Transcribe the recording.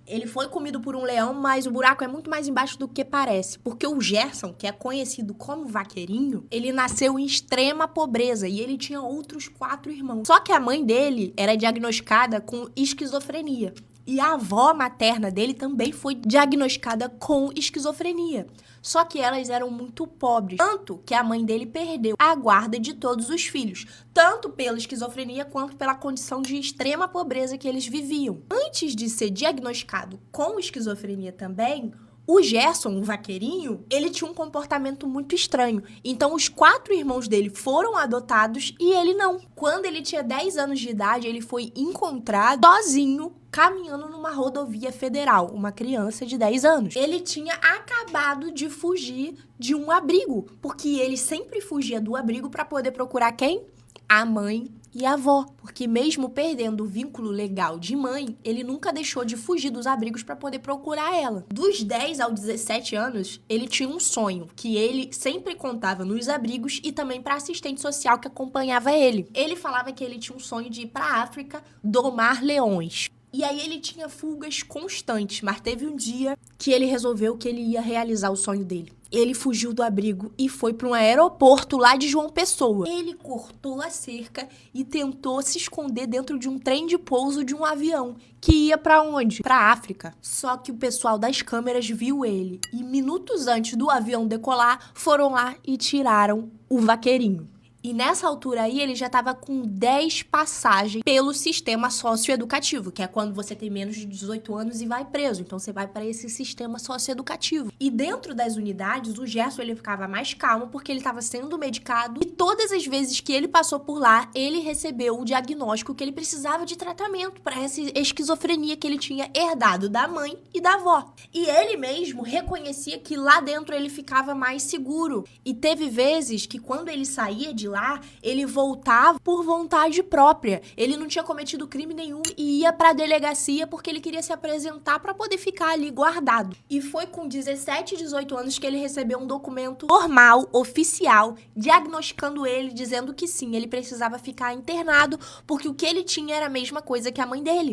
Ele foi comido por um leão, mas o buraco é muito mais embaixo do que parece. Porque o Gerson, que é conhecido como Vaqueirinho, ele nasceu em extrema pobreza e ele tinha outros 4 irmãos. Só que a mãe dele era diagnosticada com esquizofrenia. E a avó materna dele também foi diagnosticada com esquizofrenia. Só que elas eram muito pobres. Tanto que a mãe dele perdeu a guarda de todos os filhos. Tanto pela esquizofrenia quanto pela condição de extrema pobreza que eles viviam. Antes de ser diagnosticado com esquizofrenia também, o Gerson, o vaqueirinho, ele tinha um comportamento muito estranho. Então, os 4 irmãos dele foram adotados e ele não. Quando ele tinha 10 anos de idade, ele foi encontrado sozinho, caminhando numa rodovia federal, uma criança de 10 anos. Ele tinha acabado de fugir de um abrigo, porque ele sempre fugia do abrigo para poder procurar quem? A mãe e a avó, porque mesmo perdendo o vínculo legal de mãe, ele nunca deixou de fugir dos abrigos para poder procurar ela. Dos 10 aos 17 anos, ele tinha um sonho, que ele sempre contava nos abrigos e também para assistente social que acompanhava ele. Ele falava que ele tinha um sonho de ir para a África domar leões. E aí ele tinha fugas constantes, mas teve um dia que ele resolveu que ele ia realizar o sonho dele. Ele fugiu do abrigo e foi para um aeroporto lá de João Pessoa. Ele cortou a cerca e tentou se esconder dentro de um trem de pouso de um avião, que ia para onde? Para a África. Só que o pessoal das câmeras viu ele e minutos antes do avião decolar, foram lá e tiraram o vaqueirinho. E nessa altura aí, ele já estava com 10 passagens pelo sistema socioeducativo, que é quando você tem menos de 18 anos e vai preso. Então, você vai para esse sistema socioeducativo. E dentro das unidades, o Gerson ele ficava mais calmo porque ele estava sendo medicado. E todas as vezes que ele passou por lá, ele recebeu o diagnóstico que ele precisava de tratamento para essa esquizofrenia que ele tinha herdado da mãe e da avó. E ele mesmo reconhecia que lá dentro ele ficava mais seguro. E teve vezes que quando ele saía de lá, ele voltava por vontade própria. Ele não tinha cometido crime nenhum e ia pra delegacia porque ele queria se apresentar pra poder ficar ali guardado. E foi com 17, 18 anos que ele recebeu um documento formal, oficial, diagnosticando ele, dizendo que sim, ele precisava ficar internado porque o que ele tinha era a mesma coisa que a mãe dele.